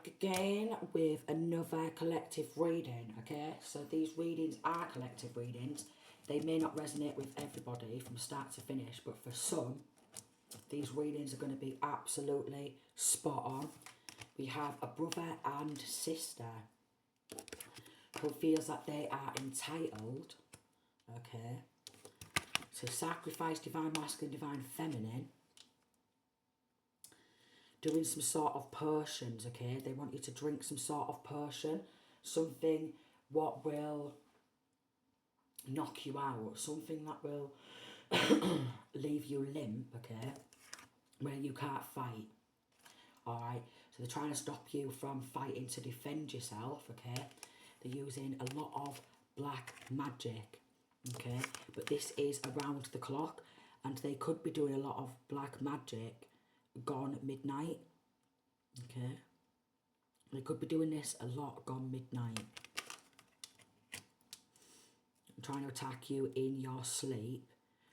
back again with another collective reading, okay? So these readings are collective readings. They may not resonate with everybody from start to finish, but for some, these readings are going to be absolutely spot on. We have a brother and sister who feels that they are entitled, okay? So sacrifice divine masculine, divine feminine. Doing some sort of potions, okay? They want you to drink some sort of potion. Something what will knock you out. Something that will leave you limp, okay? Where you can't fight. Alright? So they're trying to stop you from fighting to defend yourself, okay? They're using a lot of black magic, okay? But this is around the clock, and they could be doing a lot of black magic gone midnight, okay? They could be doing this a lot gone midnight. Trying to attack you in your sleep,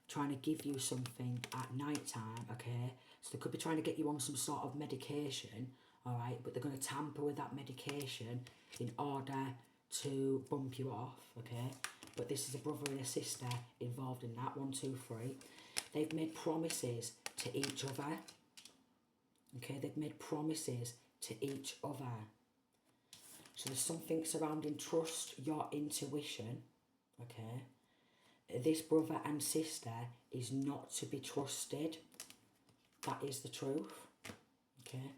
trying to give you something at night time, okay? So they could be trying to get you on some sort of medication, alright? But they're going to tamper with that medication in order to bump you off, okay? But this is a brother and a sister involved in that. 1, 2, 3. They've made promises to each other. Okay, they've made promises to each other. So there's something surrounding trust, your intuition, okay? This brother and sister is not to be trusted. That is the truth, okay?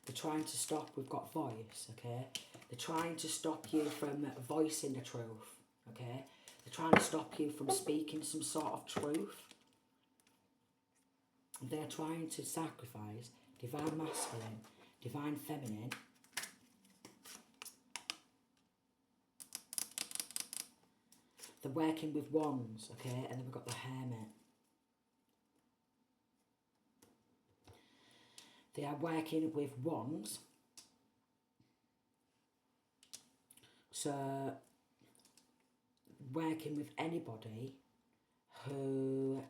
They're trying to stop, we've got voice, okay? They're trying to stop you from voicing the truth, okay? They're trying to stop you from speaking some sort of truth. They're trying to sacrifice divine masculine, divine feminine. They're working with wands, okay? And then we've got the hermit. They are working with wands. So, working with anybody who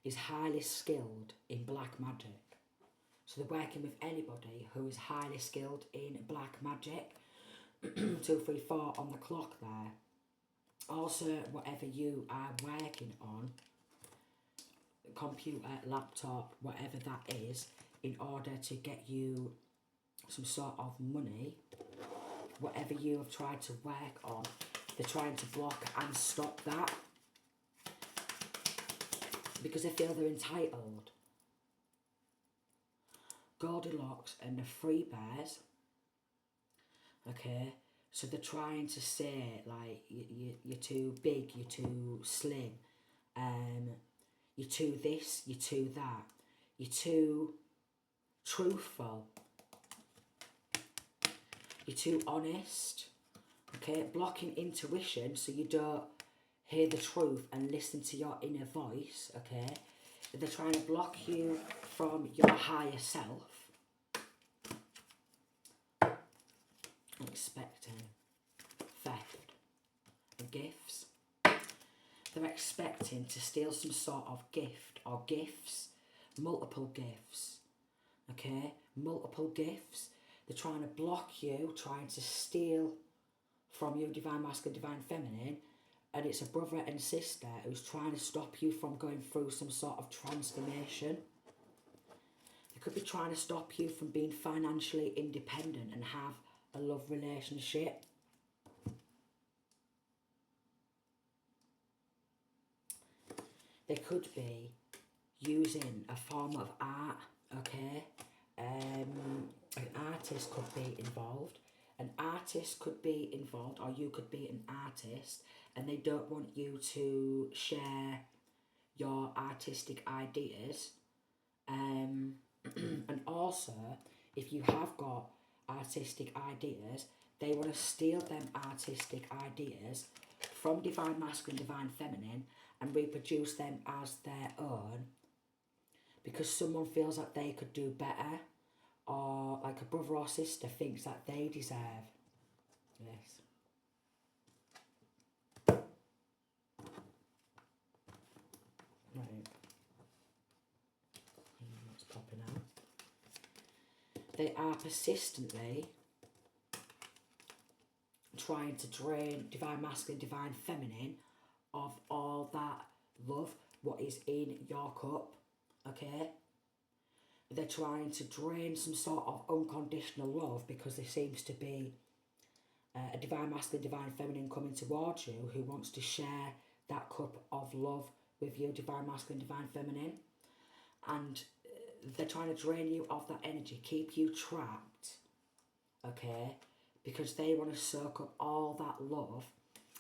is highly skilled in black magic. So they're working with anybody who is highly skilled in black magic. 2, 3, 4 on the clock there. Also, whatever you are working on, computer, laptop, whatever that is, in order to get you some sort of money, whatever you have tried to work on, they're trying to block and stop that. Because they feel they're entitled. Goldilocks and the Three Bears, okay, so they're trying to say, like, you're too big, you're too slim, you're too this, you're too that, you're too truthful, you're too honest, okay, blocking intuition so you don't hear the truth and listen to your inner voice, okay? They're trying to block you from your higher self. Expecting theft and gifts. They're expecting to steal some sort of gift or gifts, multiple gifts, okay? Multiple gifts. They're trying to block you, trying to steal from you, divine masculine, divine feminine. And it's a brother and sister who's trying to stop you from going through some sort of transformation. They could be trying to stop you from being financially independent and have a love relationship. They could be using a form of art, okay? An artist could be involved. An artist could be involved, or you could be an artist, and they don't want you to share your artistic ideas. And also, if you have got artistic ideas, they want to steal them artistic ideas from divine masculine, divine feminine, and reproduce them as their own, because someone feels that they could do better, or like a brother or sister thinks that they deserve this. Right. What's popping out? they are persistently trying to drain divine masculine, divine feminine of all that love, what is in your cup, okay? They're trying to drain some sort of unconditional love because there seems to be a divine masculine, divine feminine coming towards you who wants to share that cup of love with you, divine masculine, divine feminine. And they're trying to drain you of that energy, keep you trapped, okay? Because they want to soak up all that love.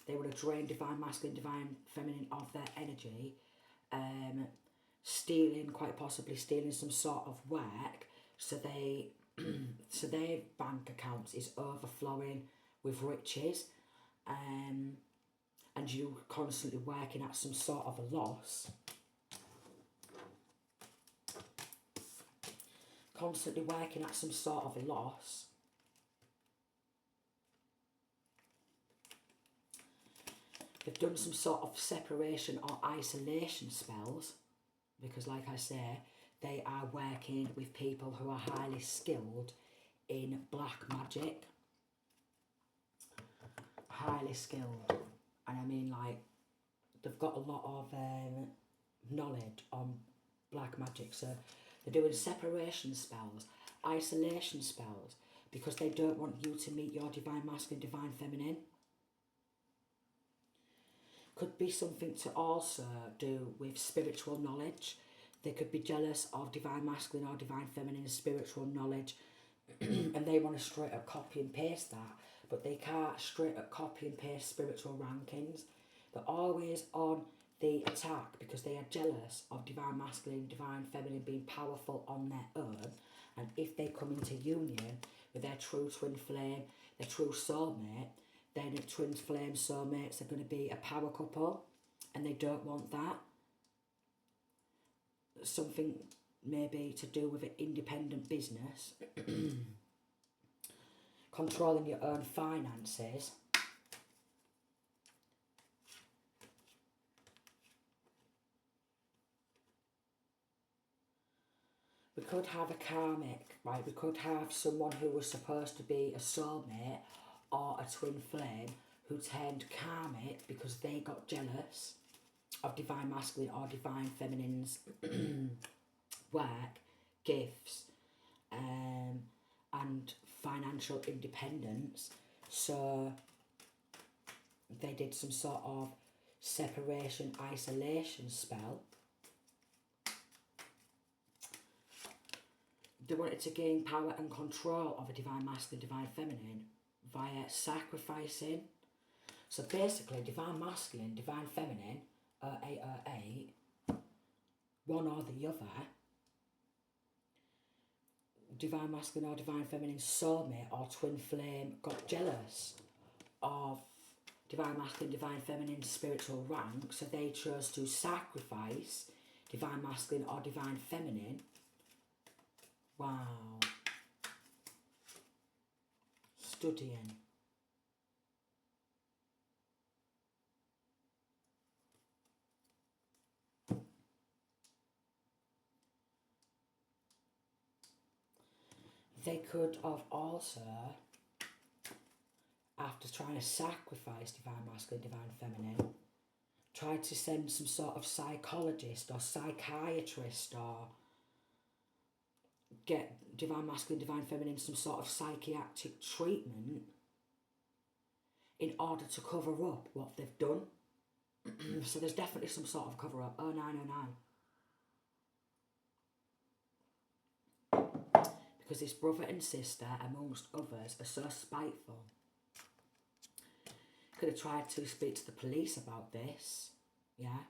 They want to drain divine masculine, divine feminine of their energy, stealing, quite possibly stealing some sort of work, so they, so their bank accounts is overflowing with riches, and you constantly working at some sort of a loss. Constantly working at some sort of a loss. They've done some sort of separation or isolation spells, because like I say, they are working with people who are highly skilled in black magic. Highly skilled. And I mean, like, they've got a lot of knowledge on black magic. So they're doing separation spells, isolation spells, because they don't want you to meet your divine masculine, divine feminine. Could be something to also do with spiritual knowledge. They could be jealous of divine masculine or divine feminine spiritual knowledge and they want to straight up copy and paste that, but they can't straight up copy and paste spiritual rankings. They're always on the attack because they are jealous of divine masculine, divine feminine being powerful on their own, and if they come into union with their true twin flame, their true soulmate, then the twin flame soulmates are going to be a power couple, and they don't want that. Something maybe to do with an independent business, controlling your own finances. We could have a karmic, right? We could have someone who was supposed to be a soulmate or a twin flame who turned karmic because they got jealous of divine masculine or divine feminine's work, gifts, and financial independence. So they did some sort of separation, isolation spell. They wanted to gain power and control of a divine masculine, divine feminine via sacrificing. So basically, divine masculine, divine feminine, 808, one or the other, divine masculine or divine feminine soulmate or twin flame got jealous of divine masculine, divine feminine spiritual rank, so they chose to sacrifice divine masculine or divine feminine. Wow. Studying. They could have also, after trying to sacrifice divine masculine, divine feminine, tried to send some sort of psychologist or psychiatrist or get divine masculine, divine feminine some sort of psychiatric treatment in order to cover up what they've done. So there's definitely some sort of cover up. 0909. Because this brother and sister, amongst others, are so spiteful. Could have tried to speak to the police about this, yeah,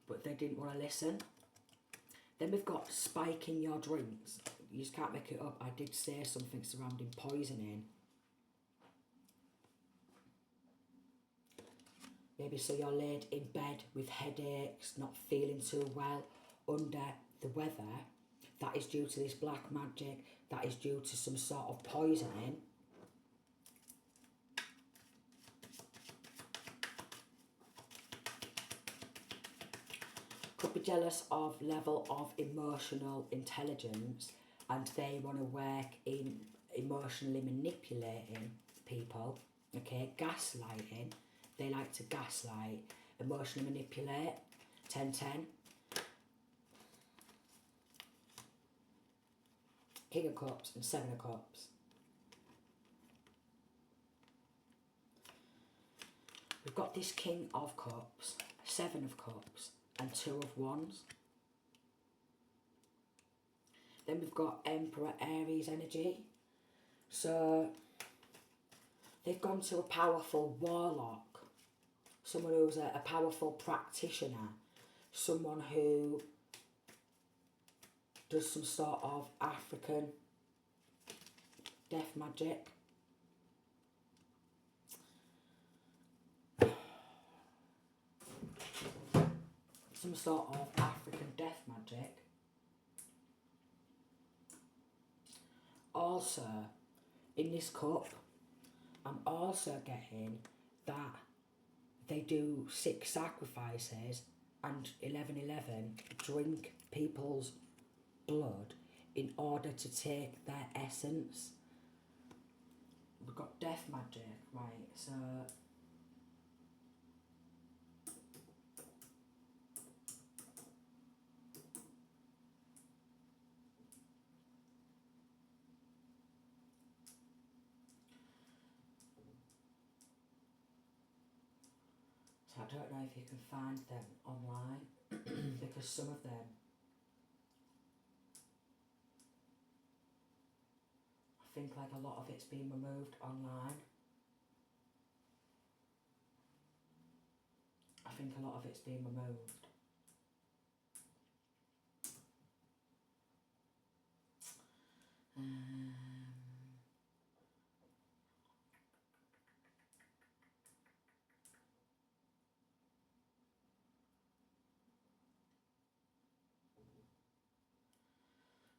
but they didn't want to listen. Then we've got spiking your drinks. You just can't make it up. I did say something surrounding poisoning. Maybe so you're laid in bed with headaches, not feeling too well, under the weather. That is due to this black magic. That is due to some sort of poisoning. Could be jealous of level of emotional intelligence and they want to work in emotionally manipulating people, okay, gaslighting. They like to gaslight, emotionally manipulate, 10-10. King of Cups and Seven of Cups. We've got this King of Cups, Seven of Cups, and Two of Wands. Then we've got Emperor Aries energy. So they've gone to a powerful warlock, someone who's a powerful practitioner, someone who does some sort of African death magic. Some sort of African death magic. Also, in this cup, I'm also getting that they do 6 sacrifices and 11-11 drink people's blood in order to take their essence. We've got death magic, right, so I don't know if you can find them online because some of them I think like a lot of it's been removed online. I think a lot of it's been removed.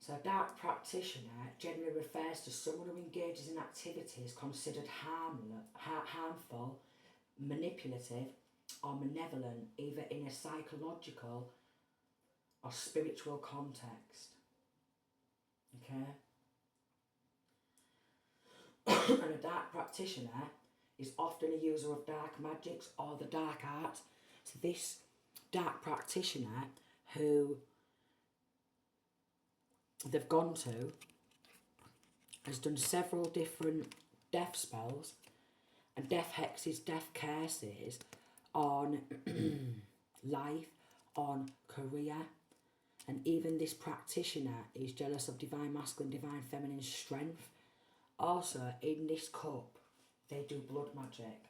So a dark practitioner generally refers to someone who engages in activities considered harmful, manipulative or malevolent, either in a psychological or spiritual context. Okay? And a dark practitioner is often a user of dark magics or the dark art. So this dark practitioner who they've gone to has done several different death spells and death hexes, death curses on life, on career, and even this practitioner is jealous of divine masculine, divine feminine strength. Also, in this cup, they do blood magic.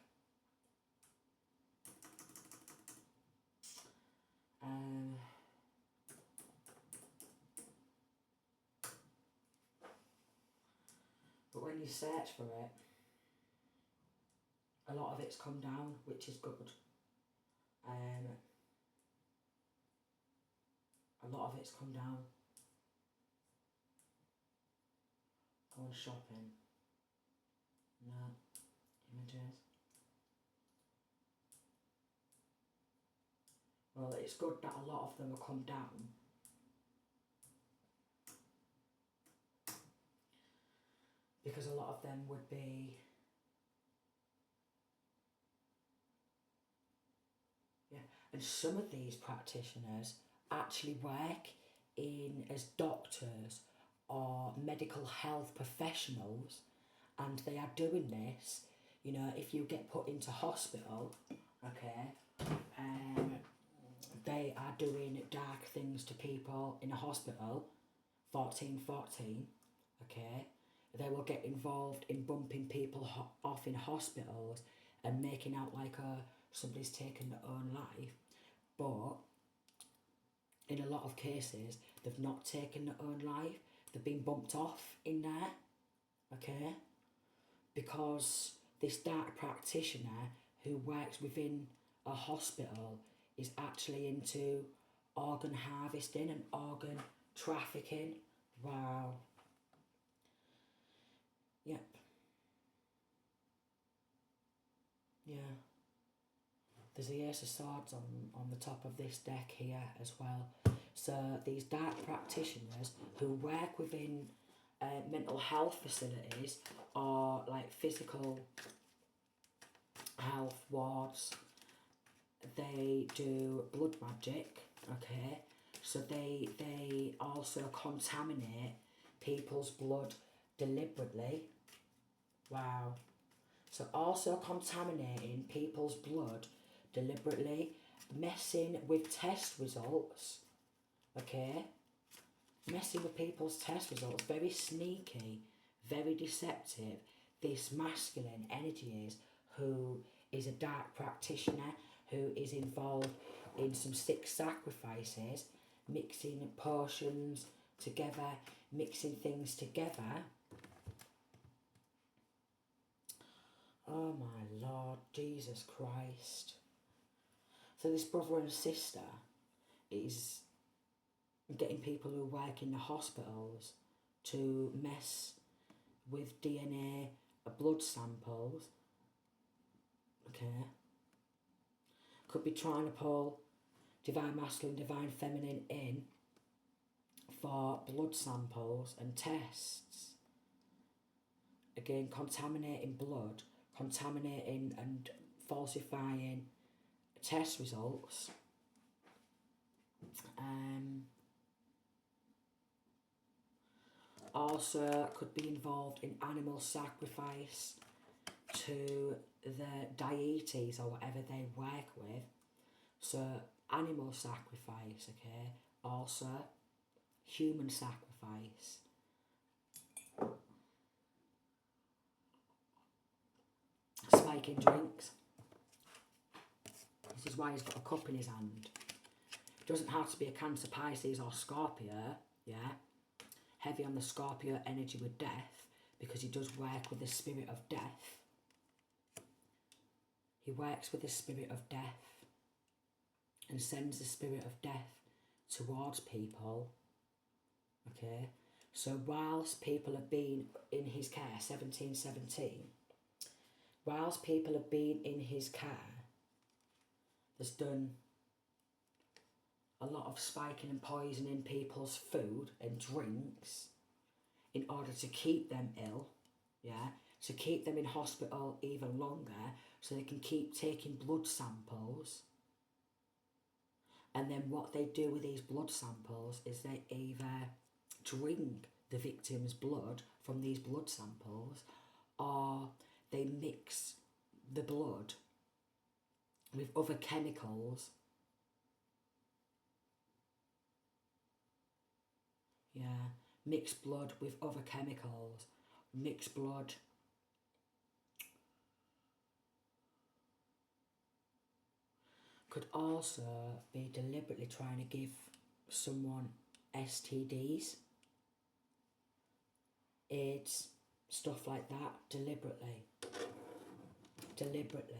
But when you search for it, a lot of it's come down, which is good. A lot of it's come down. Go on shopping. No. Images. Well, it's good that a lot of them have come down. Because a lot of them would be... Yeah. And some of these practitioners actually work in as doctors or medical health professionals, and they are doing this, you know, if you get put into hospital, okay, they are doing dark things to people in a hospital, 1414, okay, they will get involved in bumping people off in hospitals and making out like somebody's taken their own life, but in a lot of cases, they've not taken their own life, they've been bumped off in there, okay? Because this dark practitioner who works within a hospital is actually into organ harvesting and organ trafficking. Wow. Yep. Yeah. There's the Ace of Swords on the top of this deck here as well. So these dark practitioners who work within mental health facilities or like physical health wards, they do blood magic, okay? So they also contaminate people's blood deliberately. Wow. So also contaminating people's blood deliberately, messing with test results, okay? Messing with people's test results, very sneaky, very deceptive. This masculine energy is, who is a dark practitioner, who is involved in some sick sacrifices, mixing potions together, mixing things together. Oh my Lord Jesus Christ. So this brother and sister is getting people who work in the hospitals to mess with DNA, blood samples, okay? Could be trying to pull divine masculine, divine feminine in for blood samples and tests. Again, contaminating blood, contaminating and falsifying test results. Also could be involved in animal sacrifice to the deities or whatever they work with. So animal sacrifice, okay? Also human sacrifice. Spiking drinks. This is why he's got a cup in his hand. It doesn't have to be a Cancer, Pisces or Scorpio, yeah? Heavy on the Scorpio energy with death, because he does work with the spirit of death. He works with the spirit of death and sends the spirit of death towards people, okay? So whilst people have been in his care, 1717, whilst people have been in his care, there's done a lot of spiking and poisoning people's food and drinks in order to keep them ill, yeah, to keep them in hospital even longer so they can keep taking blood samples. And then what they do with these blood samples is they either drink the victim's blood from these blood samples, or they mix the blood with other chemicals. Yeah, mix blood with other chemicals. Mix blood. Could also be deliberately trying to give someone STDs, AIDS, stuff like that, deliberately. Deliberately.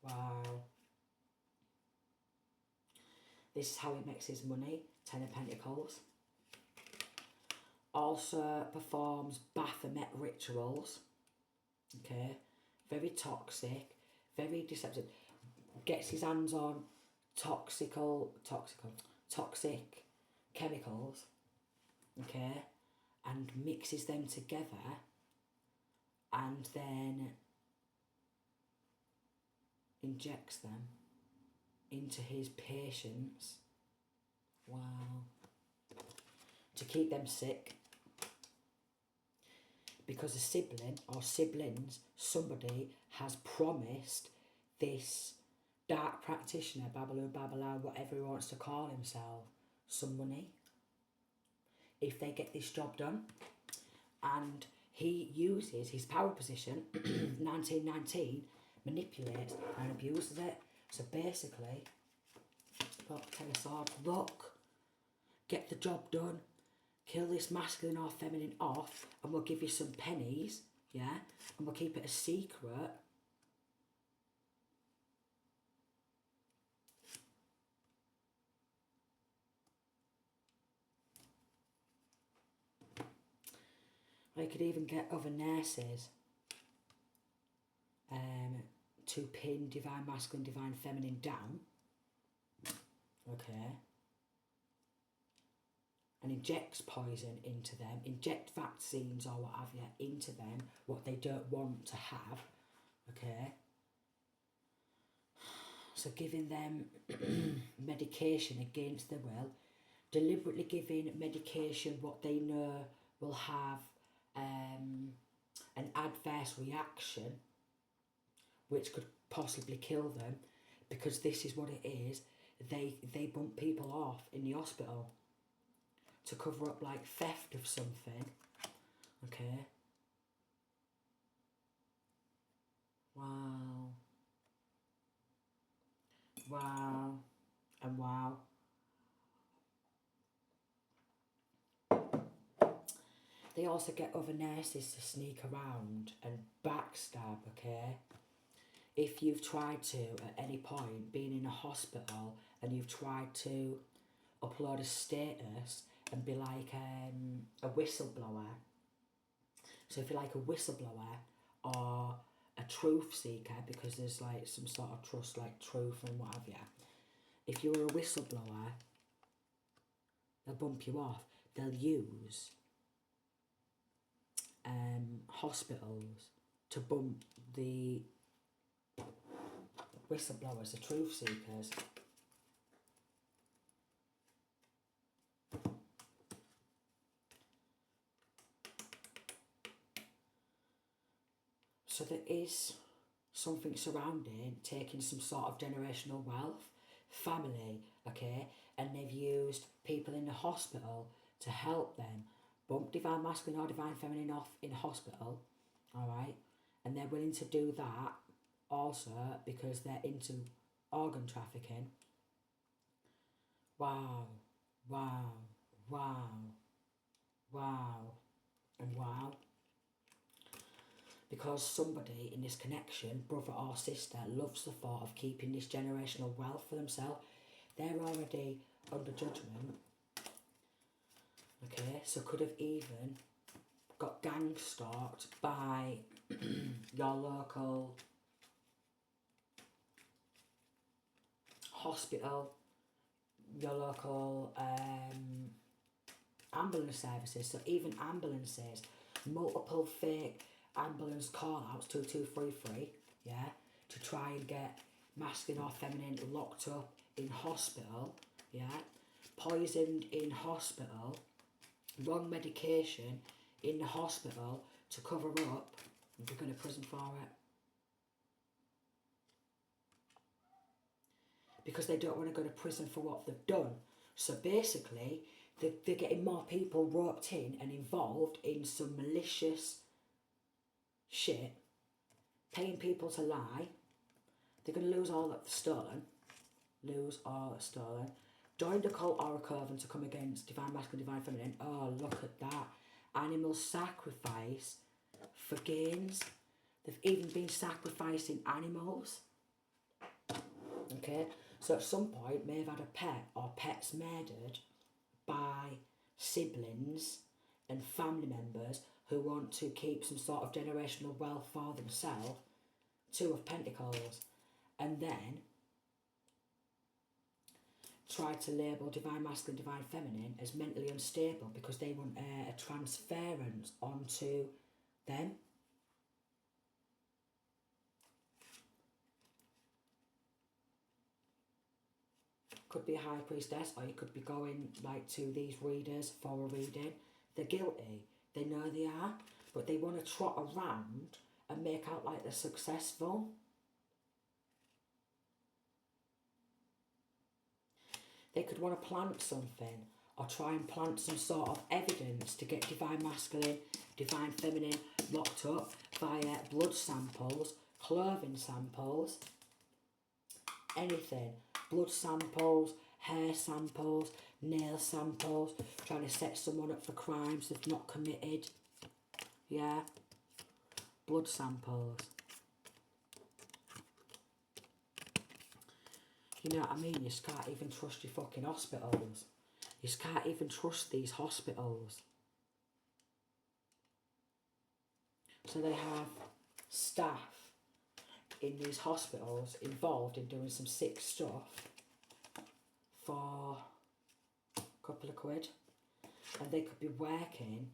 Wow. This is how he makes his money, 10 of Pentacles. Also performs Baphomet rituals, okay, very toxic, very deceptive, gets his hands on toxic chemicals, okay, and mixes them together and then injects them into his patients, wow, to keep them sick. Because a sibling or siblings, somebody has promised this dark practitioner, Babala, whatever he wants to call himself, some money if they get this job done. And he uses his power position, 1919, manipulates and abuses it. So basically, look, Ten of Swords, look, get the job done. Kill this masculine or feminine off, and we'll give you some pennies, yeah? And we'll keep it a secret. I could even get other nurses to pin divine masculine, divine feminine down. Okay. and injects poison into them, inject vaccines or what have you into them, what they don't want to have, okay? So giving them medication against their will, deliberately giving medication what they know will have an adverse reaction which could possibly kill them, because this is what it is. They bump people off in the hospital to cover up like theft of something, okay? Wow. Wow. And wow. They also get other nurses to sneak around and backstab, okay? If you've tried to, at any point, being in a hospital and you've tried to upload a status and be like a whistleblower, so if you're like a whistleblower or a truth seeker, because there's like some sort of trust, like truth and what have you, if you're a whistleblower, they'll bump you off. They'll use hospitals to bump the whistleblowers, the truth seekers. So there is something surrounding taking some sort of generational wealth, family, okay, and they've used people in the hospital to help them bump divine masculine or divine feminine off in hospital, alright, and they're willing to do that also because they're into organ trafficking. Wow, wow, wow, wow, and wow. Because somebody in this connection, brother or sister, loves the thought of keeping this generational wealth for themselves. They're already under judgment. Okay, so could have even got gang stalked by your local hospital, your local ambulance services. So even ambulances, multiple fake ambulance call outs, 2233, yeah, to try and get masculine or feminine locked up in hospital, yeah, poisoned in hospital, wrong medication in the hospital to cover up, and they're going to prison for it. Because they don't want to go to prison for what they've done. So basically, they're getting more people roped in and involved in some malicious shit, paying people to lie. They're going to lose all that's stolen. Lose all that's stolen. Join the cult or a coven to come against divine masculine, divine feminine. Oh, look at that. Animal sacrifice for gains. They've even been sacrificing animals. Okay, so at some point may have had a pet or pets murdered by siblings and family members who want to keep some sort of generational wealth for themselves. Two of Pentacles. And then try to label divine masculine, divine feminine as mentally unstable because they want a transference onto them. Could be a high priestess, or you could be going like to these readers for a reading. They're guilty. They know they are, but they want to trot around and make out like they're successful. They could want to plant something or try and plant some sort of evidence to get divine masculine, divine feminine locked up via blood samples, clothing samples, anything. Blood samples, hair samples, nail samples, trying to set someone up for crimes they've not committed. Yeah. Blood samples. You know what I mean? You just can't even trust your fucking hospitals. You just can't even trust these hospitals. So they have staff in these hospitals involved in doing some sick stuff for a couple of quid. and they could be working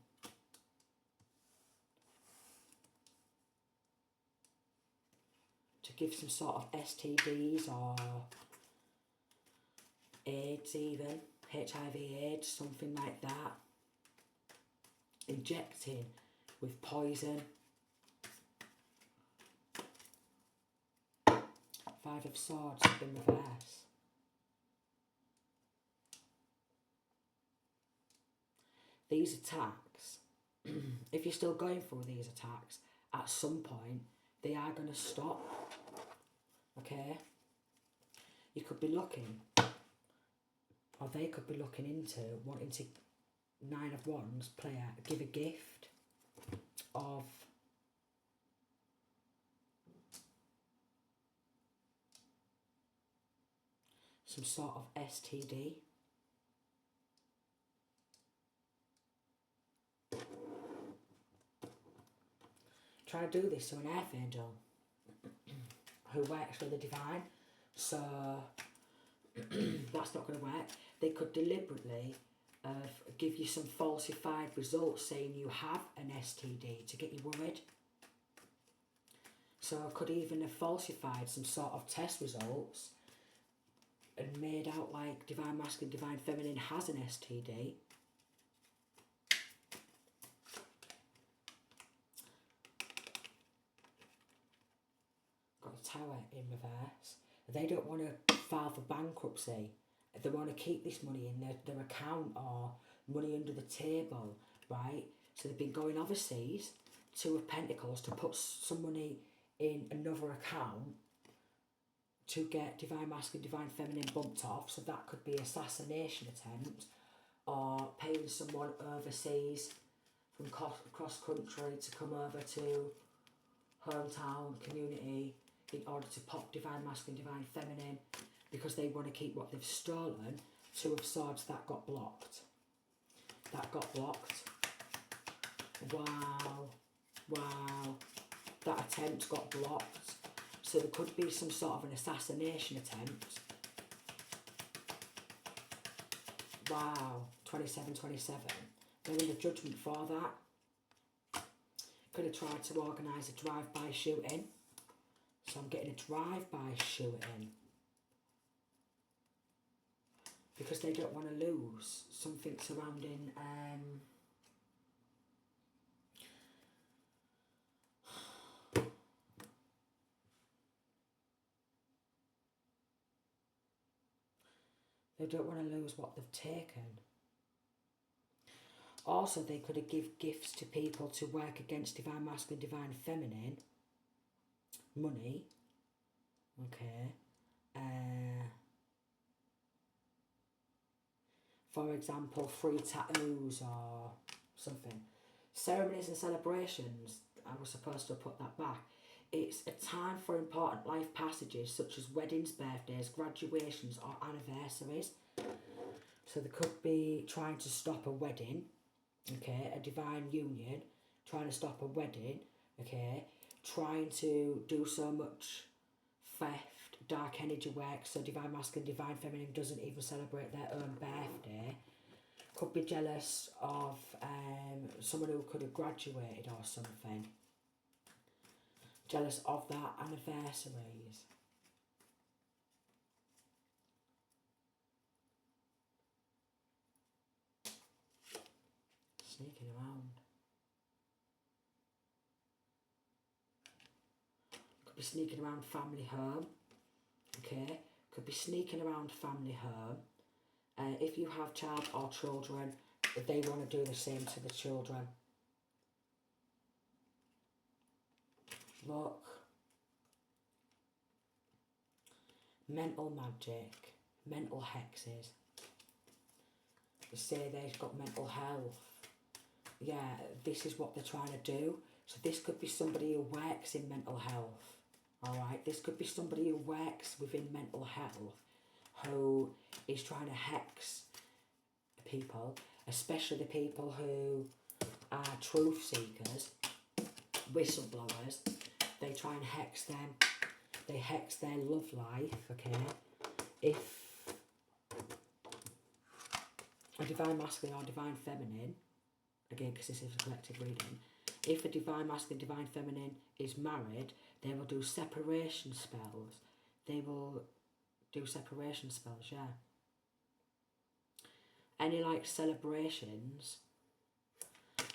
to give some sort of STDs or AIDS even, HIV AIDS, something like that. Injecting with poison. 5 of Swords in reverse. These attacks, if you're still going through these attacks, at some point they are going to stop. Okay? You could be looking, or they could be looking into wanting to 9 of Wands player give a gift of some sort of STD. Try to do this to an Archangel who works for the divine, so that's not going to work. They could deliberately give you some falsified results saying you have an STD to get you worried. So I could even have falsified some sort of test results and made out like Divine Masculine, Divine Feminine has an STD. Got a Tower in reverse. They don't want to file for bankruptcy. They want to keep this money in their account or money under the table, right? So they've been going overseas, 2 of Pentacles, to put some money in another account to get Divine Masculine, Divine Feminine bumped off. So that could be assassination attempt or paying someone overseas from cross country to come over to hometown community in order to pop Divine Masculine, Divine Feminine, because they want to keep what they've stolen. 2 of Swords, that got blocked. That got blocked. Wow. Wow. That attempt got blocked. So there could be some sort of an assassination attempt. Wow. 27. They're in the judgment for that. Could have tried to organise a drive-by shooting. So I'm getting a drive-by shooting. Because they don't want to lose something surrounding they don't want to lose what they've taken. Also, they could have give gifts to people to work against Divine Masculine, Divine Feminine. Money. Okay. For example, free tattoos or something. Ceremonies and celebrations, I was supposed to put that back. It's a time for important life passages such as weddings, birthdays, graduations or anniversaries. So they could be trying to stop a wedding, okay, a divine union, trying to stop a wedding, okay, trying to do so much theft, dark energy work, so Divine Masculine, Divine Feminine doesn't even celebrate their own birthday. Could be jealous of someone who could have graduated or something. Jealous of their anniversaries. Sneaking around. Could be sneaking around family home. Okay. Could be sneaking around family home. If you have child or children, they want to do the same to the children. Look. Mental magic. Mental hexes. They say they've got mental health. Yeah, this is what they're trying to do. So this could be somebody who works in mental health. Alright, this could be somebody who works within mental health who is trying to hex people, especially the people who are truth seekers, whistleblowers. They try and hex them. They hex their love life, okay? If a divine masculine or divine feminine, again because this is a collective reading, if a divine masculine, divine feminine is married, they will do separation spells. They will do separation spells, yeah. Any like celebrations,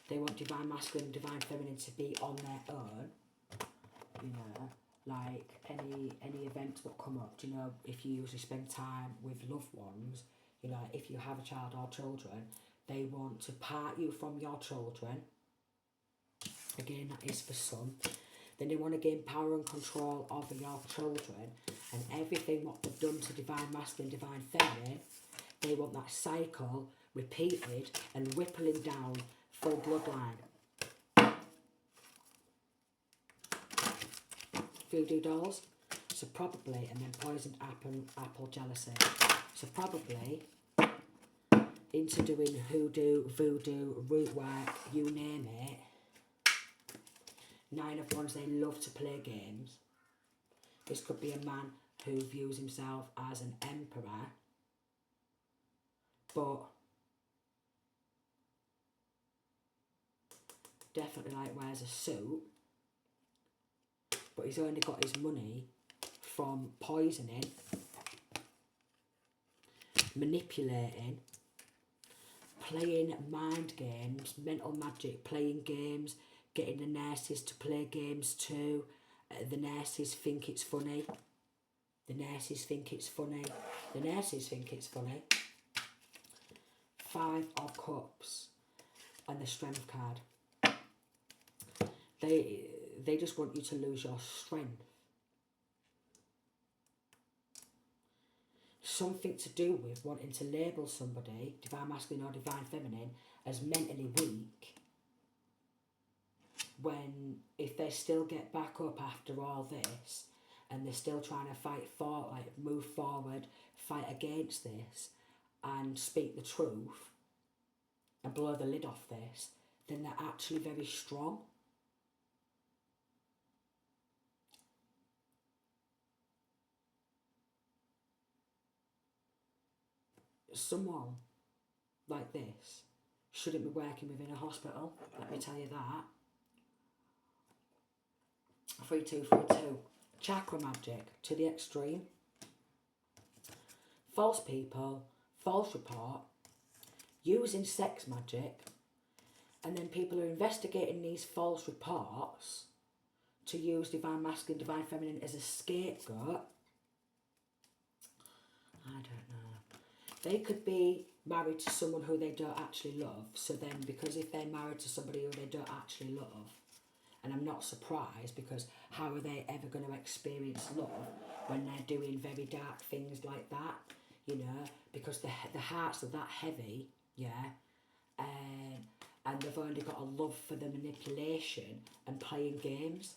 they want divine masculine, divine feminine to be on their own, you know, like any events that come up, you know, if you usually spend time with loved ones, you know, if you have a child or children, they want to part you from your children. Again, that is for some. Then they want to gain power and control over your children, and everything what they've done to divine masculine, divine feminine, they want that cycle repeated and rippling down full bloodline. Voodoo dolls, so probably, and then poisoned apple jealousy. So probably into doing hoodoo, voodoo, root work, you name it. 9 of Wands, they love to play games. This could be a man who views himself as an emperor, but definitely like wears a suit, but he's only got his money from poisoning, manipulating, playing mind games, mental magic, playing games, getting the nurses to play games too. The nurses think it's funny. The nurses think it's funny. The nurses think it's funny. 5 of Cups and the Strength card. They just want you to lose your strength. Something to do with wanting to label somebody, divine masculine or divine feminine, as mentally weak, when if they still get back up after all this and they're still trying to fight for, like, move forward, fight against this and speak the truth and blow the lid off this, then they're actually very strong. Someone like this shouldn't be working within a hospital, let me tell you that. 3232. Chakra magic to the extreme. False people, false report, using sex magic, and then people are investigating these false reports to use divine masculine, divine feminine as a scapegoat. I don't know. They could be married to someone who they don't actually love, so then because if they're married to somebody who they don't actually love, and I'm not surprised, because how are they ever going to experience love when they're doing very dark things like that, you know, because the hearts are that heavy, yeah, and they've only got a love for the manipulation and playing games.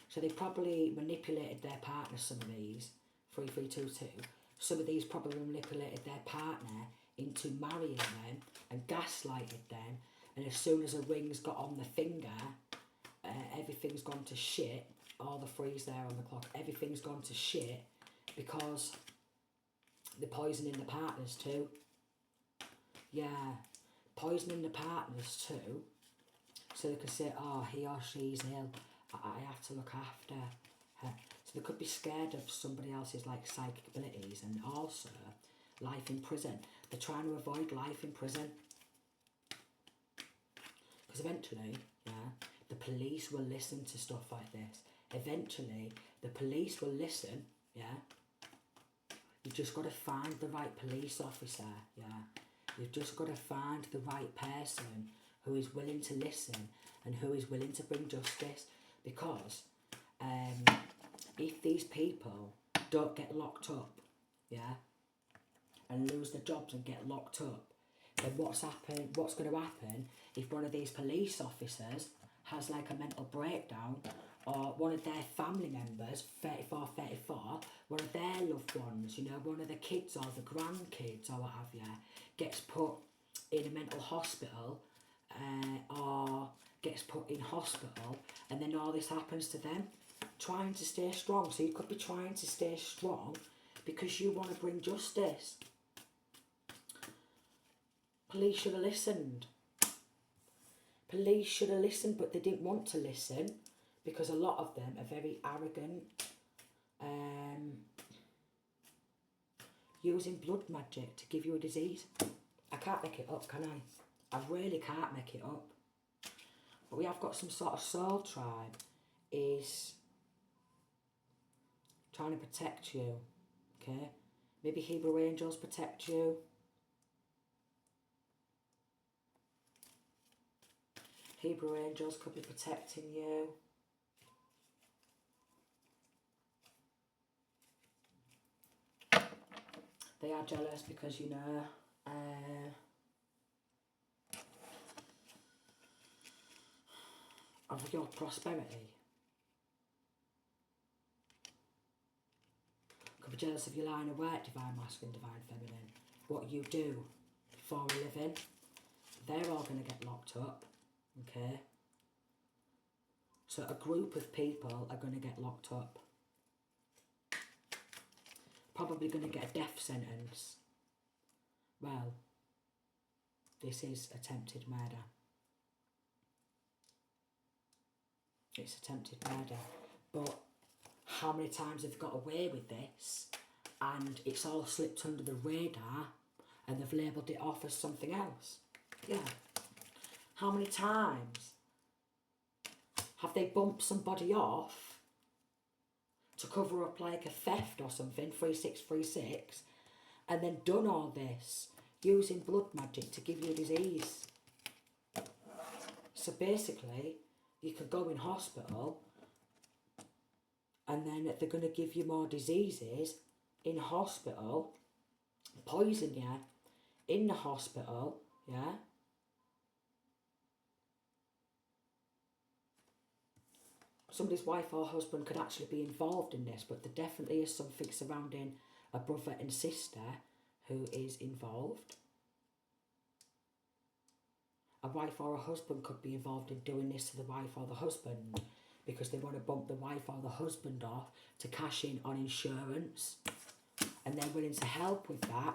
So they probably manipulated their partner, some of these, 3322, some of these probably manipulated their partner into marrying them and gaslighted them, and as soon as a ring's got on the finger, everything's gone to shit. All the threes there on the clock, everything's gone to shit because they're poisoning the partners too. Yeah, poisoning the partners too, so they can say, oh, he or she's ill, I have to look after her. So they could be scared of somebody else's like psychic abilities, and also life in prison. They're trying to avoid life in prison because eventually, yeah, the police will listen to stuff like this. Eventually, the police will listen, yeah. You've just got to find the right police officer, yeah. You've just got to find the right person who is willing to listen and who is willing to bring justice, because if these people don't get locked up, yeah, and lose their jobs and get locked up, then what's going to happen if one of these police officers has like a mental breakdown, or one of their family members, 34, one of their loved ones, you know, one of the kids or the grandkids or what have you, gets put in a mental hospital, or gets put in hospital, and then all this happens to them, trying to stay strong. So you could be trying to stay strong because you want to bring justice. police should have listened. Police should have listened, but they didn't want to listen because a lot of them are very arrogant. Using blood magic to give you a disease. I can't make it up, can I? I really can't make it up. But we have got some sort of soul tribe is trying to protect you, okay? Maybe Hebrew angels protect you. Hebrew angels could be protecting you. They are jealous because, you know, of your prosperity. Could be jealous of your line of work, divine masculine, divine feminine. What you do for a living. They're all going to get locked up, okay? So a group of people are going to get locked up. Probably going to get a death sentence. Well, this is attempted murder. It's attempted murder. But how many times have they got away with this and it's all slipped under the radar and they've labelled it off as something else? Yeah. How many times have they bumped somebody off to cover up like a theft or something, 3636, and then done all this using blood magic to give you a disease? So basically, you could go in hospital and then they're going to give you more diseases in hospital, poison you in the hospital, yeah? Somebody's wife or husband could actually be involved in this, but there definitely is something surrounding a brother and sister who is involved. A wife or a husband could be involved in doing this to the wife or the husband because they want to bump the wife or the husband off to cash in on insurance, and they're willing to help with that.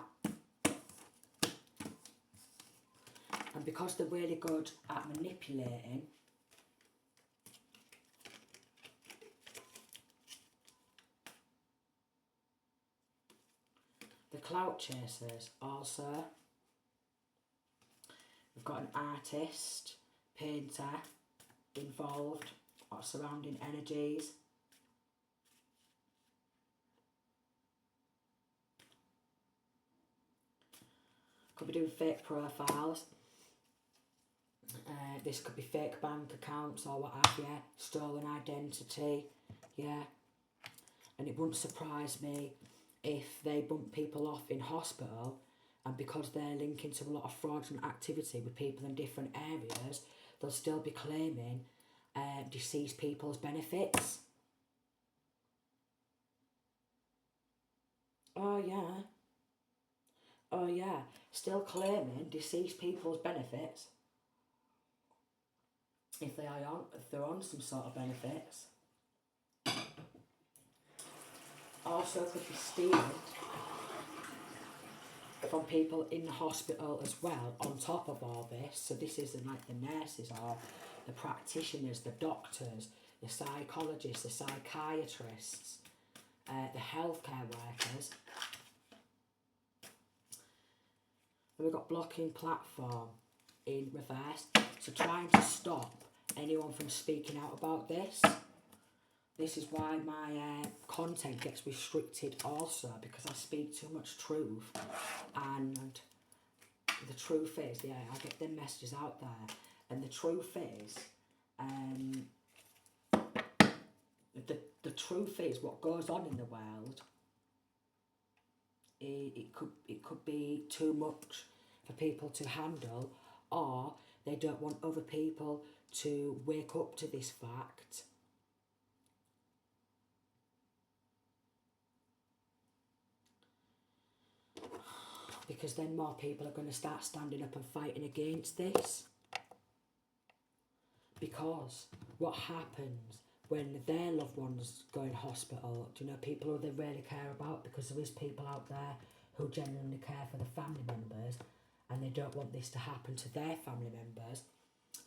And because they're really good at manipulating, the clout chasers also. We've got an artist, painter involved, or surrounding energies. Could be doing fake profiles. This could be fake bank accounts or what have you, stolen identity, yeah. And it wouldn't surprise me if they bump people off in hospital, and because they're linking to a lot of fraudulent activity with people in different areas, they'll still be claiming deceased people's benefits. Oh yeah. Oh yeah. Still claiming deceased people's benefits. If they're on some sort of benefits. Also could be stealing from people in the hospital as well, on top of all this. So this isn't like the nurses or the practitioners, the doctors, the psychologists, the psychiatrists, the healthcare workers. And we've got blocking platform in reverse. So trying to stop anyone from speaking out about this. This is why my content gets restricted also, because I speak too much truth, and the truth is, yeah, I get them messages out there, and the truth is, the truth is what goes on in the world. It could be too much for people to handle, or they don't want other people to wake up to this fact. Because then more people are going to start standing up and fighting against this. Because what happens when their loved ones go in hospital, do you know, people who they really care about, because there is people out there who genuinely care for the family members, and they don't want this to happen to their family members,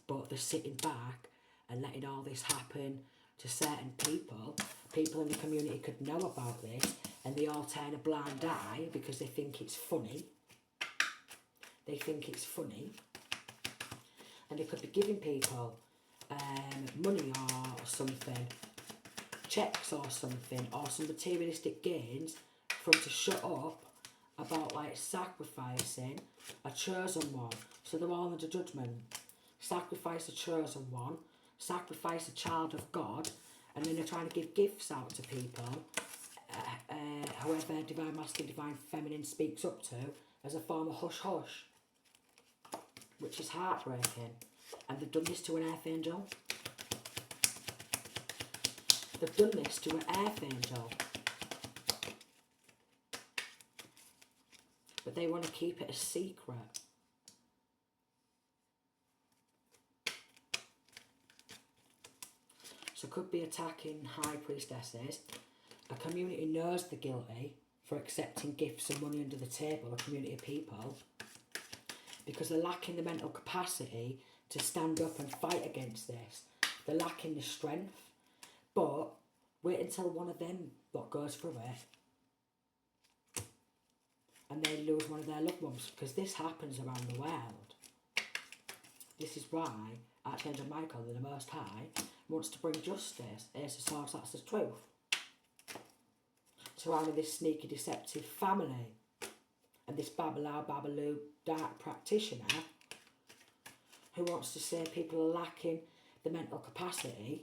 but they're sitting back and letting all this happen to certain people. People in the community could know about this, and they all turn a blind eye because they think it's funny. They think it's funny. And they could be giving people money or something, checks or something, or some materialistic gains for them to shut up about like sacrificing a chosen one. So they're all under judgment. Sacrifice a chosen one, sacrifice a child of God, and then they're trying to give gifts out to people, whoever divine masculine, divine feminine speaks up to, as a form of hush hush, which is heartbreaking. And they've done this to an archangel. They've done this to an archangel. But they want to keep it a secret. So could be attacking high priestesses. A community knows they're guilty for accepting gifts and money under the table, a community of people, because they're lacking the mental capacity to stand up and fight against this. They're lacking the strength. But wait until one of them lot goes through it and they lose one of their loved ones, because this happens around the world. This is why Archangel Michael, the Most High, wants to bring justice. Ace of Swords, that's the truth. Surrounding this sneaky, deceptive family and this Babaloo dark practitioner who wants to say people are lacking the mental capacity,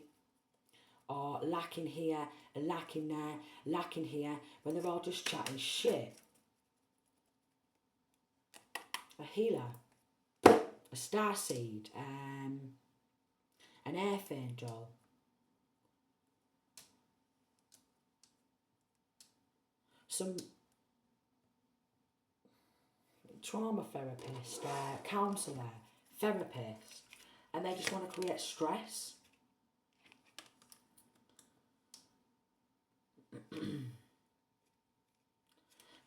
or lacking here, lacking there, lacking here, when they're all just chatting shit. A healer, a starseed, an archangel, some trauma therapist, counsellor, therapist, and they just want to create stress.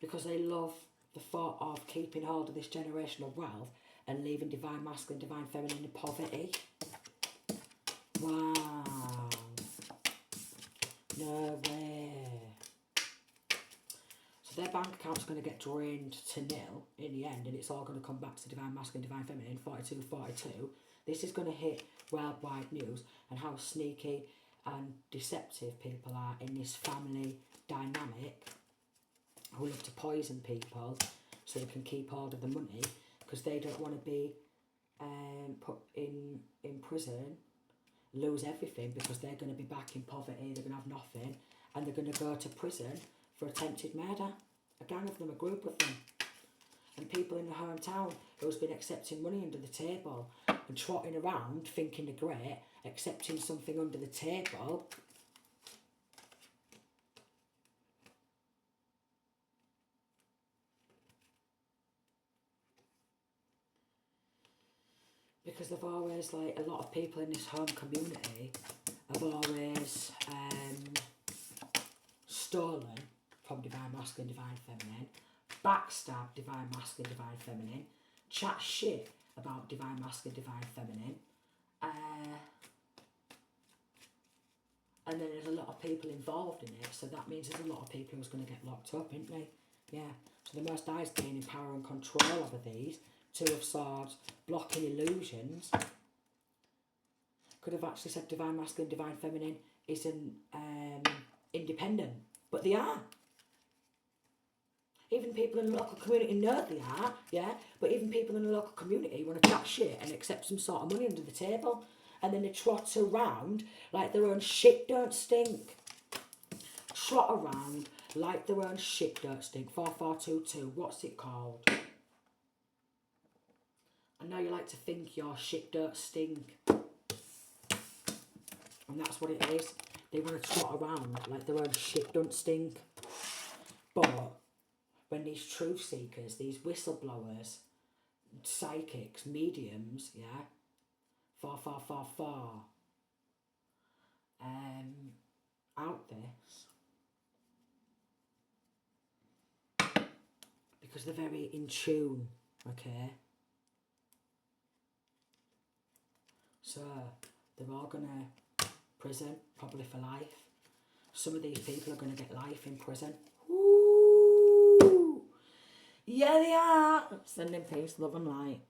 Because they love the thought of keeping hold of this generational wealth and leaving divine masculine, divine feminine in poverty. Wow. No way. So their bank account's going to get drained to nil in the end, and it's all going to come back to divine masculine, divine feminine, 4242. This is going to hit worldwide news and how sneaky and deceptive people are in this family dynamic, who love to poison people so they can keep hold of the money, because they don't want to be put in prison, lose everything, because they're going to be back in poverty, they're going to have nothing, and they're going to go to prison for attempted murder. A gang of them, a group of them. And people in the hometown who's been accepting money under the table and trotting around thinking they're great, accepting something under the table. Because they've always, like, a lot of people in this home community have always stolen from divine masculine, divine feminine, backstab divine masculine, divine feminine, chat shit about divine masculine, divine feminine, and then there's a lot of people involved in it, so that means there's a lot of people who's going to get locked up, isn't they? Yeah, so the Most High is gaining power and control over these. Two of Swords, blocking illusions. Could have actually said divine masculine, divine feminine isn't independent, but they are. Even people in the local community know they are, yeah, but even people in the local community want to chat shit and accept some sort of money under the table, and then they trot around like their own shit don't stink. Trot around like their own shit don't stink. 4422, what's it called? I know you like to think your shit don't stink. And that's what it is. They want to trot around like their own shit don't stink. But when these truth seekers, these whistleblowers, psychics, mediums, yeah, 4444, out this, because they're very in tune, okay? sir, they're all going to prison, probably for life. Some of these people are going to get life in prison. Woo! Yeah, they are. Sending peace, love and light.